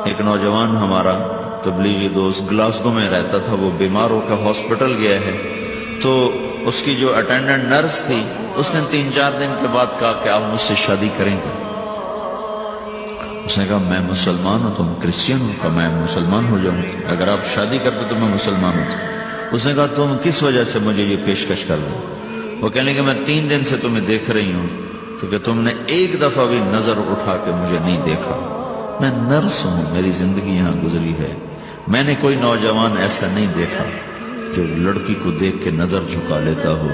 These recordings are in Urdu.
ایک نوجوان ہمارا تبلیغی دوست گلاسگو میں رہتا تھا، وہ بیمار ہو کے ہاسپٹل گیا ہے، تو اس کی جو اٹینڈنٹ نرس تھی اس نے 3-4 دن کے بعد کہا کہ آپ مجھ سے شادی کریں گے؟ اس نے کہا میں مسلمان ہوں، تم کرسچن ہو؟ کہا میں مسلمان ہو جاؤں، اگر آپ شادی کرتے تو میں مسلمان ہوں۔ اس نے کہا تم کس وجہ سے مجھے یہ پیشکش کر رہے ہو؟ وہ کہنے کہ میں 3 دن سے تمہیں دیکھ رہی ہوں تو کہ تم نے ایک دفعہ بھی نظر اٹھا کے مجھے نہیں دیکھا، میں نرس ہوں، میری زندگی یہاں گزری ہے، میں نے کوئی نوجوان ایسا نہیں دیکھا جو لڑکی کو دیکھ کے نظر جھکا لیتا ہو،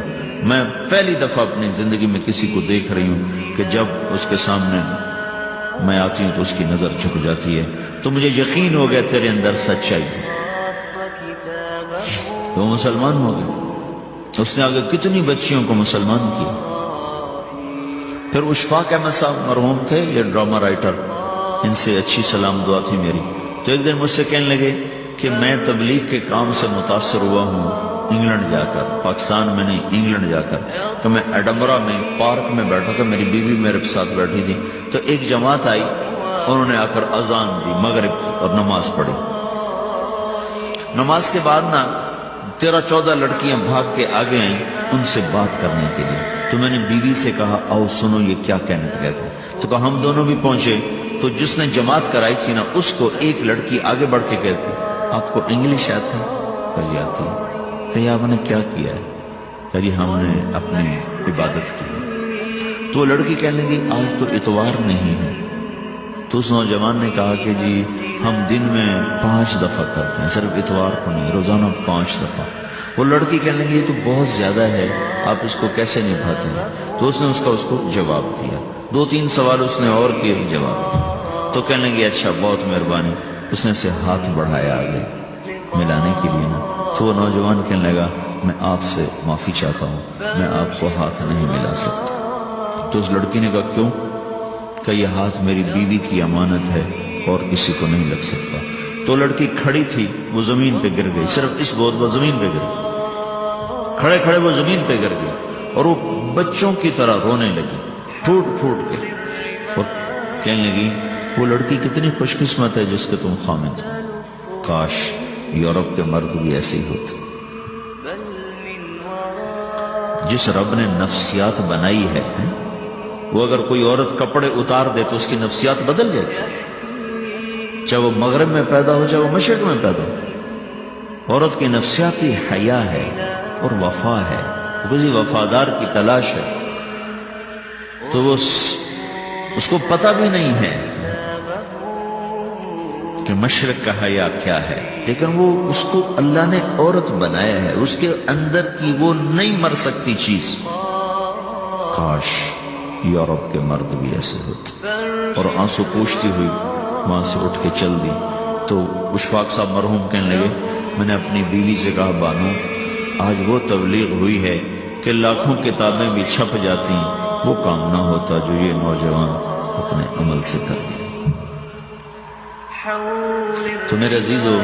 میں پہلی دفعہ اپنی زندگی میں کسی کو دیکھ رہی ہوں کہ جب اس کے سامنے میں آتی ہوں تو اس کی نظر جھک جاتی ہے، تو مجھے یقین ہو گیا تیرے اندر سچائی ہے، تو مسلمان ہو گئے۔ اس نے آگے کتنی بچیوں کو مسلمان کیا۔ پھر اشفاق احمد صاحب مرحوم تھے، یہ ڈرامہ رائٹر، ان سے اچھی سلام دعا تھی میری، تو ایک دن مجھ سے کہنے لگے کہ میں تبلیغ کے کام سے متاثر ہوا ہوں انگلینڈ جا کر، پاکستان میں نہیں، انگلینڈ جا کر، تو میں ایڈنبرا میں پارک میں بیٹھا تھا، میری بیوی میرے ساتھ بیٹھی تھی، تو ایک جماعت آئی، انہوں نے آ کر اذان دی مغرب کی اور نماز پڑھی۔ نماز کے بعد 13-14 لڑکیاں بھاگ کے آگے آئیں ان سے بات کرنے کے لیے، تو میں نے بیوی سے کہا آؤ سنو یہ کیا کہنے لگے تھے، تو کہا ہم دونوں بھی پہنچے، تو جس نے جماعت کرائی تھی اس کو ایک لڑکی آگے بڑھ کے کہتی آپ کو انگلش آتی؟ کہی آتی ہے۔ کہی آپ نے کیا کیا ہے؟ کہی ہم نے اپنی عبادت کی۔ تو لڑکی کہنے لگی آج تو اتوار نہیں ہے، تو اس نوجوان نے کہا کہ جی ہم دن میں 5 دفعہ کرتے ہیں، صرف اتوار کو نہیں، روزانہ 5 دفعہ۔ وہ لڑکی کہنے لگی یہ تو بہت زیادہ ہے، آپ اس کو کیسے نبھاتے ہیں؟ تو اس نے اس کو جواب دیا، 2-3 سوال اس نے اور کیے، جواب دیا، تو کہنے لگی اچھا بہت مہربانی۔ اس نے سے ہاتھ بڑھایا آگے ملانے کے لیے تو وہ نوجوان کہنے لگا میں آپ سے معافی چاہتا ہوں، میں آپ کو ہاتھ نہیں ملا سکتا۔ تو اس لڑکی نے کہا کیوں؟ کہ یہ ہاتھ میری بیوی کی امانت ہے اور کسی کو نہیں لگ سکتا۔ تو لڑکی کھڑی تھی، وہ زمین پہ گر گئی، صرف اس بہت وہ زمین پہ گر گئی، کھڑے کھڑے وہ زمین پہ گر گئی اور وہ بچوں کی طرح رونے لگی پھوٹ پھوٹ کے، اور کہنے لگی وہ لڑکی کتنی خوش قسمت ہے جس کے تم خامد ہو، کاش یورپ کے مرد بھی ایسے ہی ہوتے۔ جس رب نے نفسیات بنائی ہے وہ اگر کوئی عورت کپڑے اتار دے تو اس کی نفسیات بدل جاتی، چاہے وہ مغرب میں پیدا ہو چاہے وہ مشرق میں پیدا ہو۔ عورت کی نفسیاتی حیا ہے اور وفا ہے، کسی وفادار کی تلاش ہے، تو وہ اس کو پتہ بھی نہیں ہے کہ مشرق کا حیا کیا ہے، لیکن وہ اس کو اللہ نے عورت بنایا ہے، اس کے اندر کی وہ نہیں مر سکتی چیز۔ کاش یورپ کے مرد بھی ایسے ہوتے۔ اور آنسو پوچھتی ہوئی وہاں سے اٹھ کے چل دی۔ تو اشفاق صاحب مرحوم کہنے لگے میں نے اپنی بیوی سے کہا بانو آج وہ تبلیغ ہوئی ہے کہ لاکھوں کتابیں بھی چھپ جاتی، وہ کام نہ ہوتا جو یہ نوجوان اپنے عمل سے کر دیا۔ تو میرے عزیزو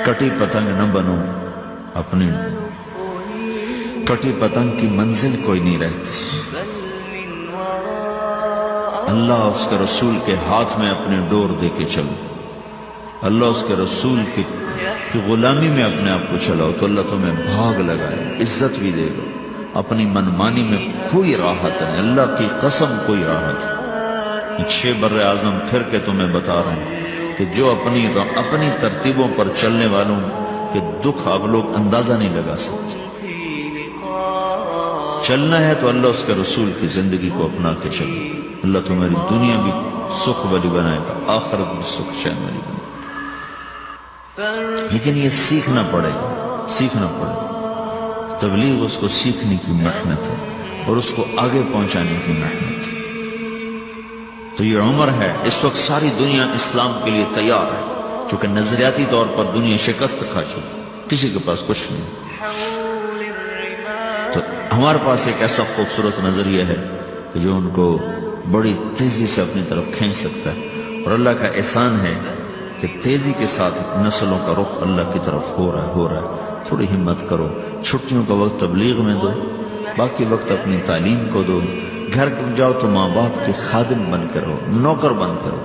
کٹی پتنگ نہ بنو، اپنی کٹی پتنگ کی منزل کوئی نہیں رہتی۔ اللہ اس کے رسول کے ہاتھ میں اپنے ڈور دے کے چلو، اللہ اس کے رسول کی غلامی میں اپنے آپ کو چلاؤ تو اللہ تمہیں بھاگ لگائے، عزت بھی دے گا۔ اپنی منمانی میں کوئی راحت نہیں، اللہ کی قسم کوئی راحت نہیں۔ 6 بر اعظم پھر کے تمہیں بتا رہا ہوں کہ جو اپنی ترتیبوں پر چلنے والوں کے دکھ آپ لوگ اندازہ نہیں لگا سکتے۔ چلنا ہے تو اللہ اس کے رسول کی زندگی کو اپنا کے چلو، اللہ تمہاری دنیا بھی سکھ والی بنائے گا، آخرت بھی سکھ چین والی بنائے گا۔ لیکن یہ سیکھنا پڑے گا، سیکھنا پڑے گا۔ تبلیغ اس کو سیکھنے کی محنت ہے اور اس کو آگے پہنچانے کی محنت ہے۔ تو یہ عمر ہے، اس وقت ساری دنیا اسلام کے لیے تیار ہے، چونکہ نظریاتی طور پر دنیا شکست کھا چکی، کسی کے پاس کچھ نہیں۔ تو ہمارے پاس ایک ایسا خوبصورت نظریہ ہے کہ جو ان کو بڑی تیزی سے اپنی طرف کھینچ سکتا ہے، اور اللہ کا احسان ہے کہ تیزی کے ساتھ نسلوں کا رخ اللہ کی طرف ہو رہا ہے۔ تھوڑی ہمت کرو، چھٹیوں کا وقت تبلیغ میں دو، باقی وقت اپنی تعلیم کو دو، گھر جاؤ تو ماں باپ کے خادم بن کر رہو، نوکر بن کر رہو۔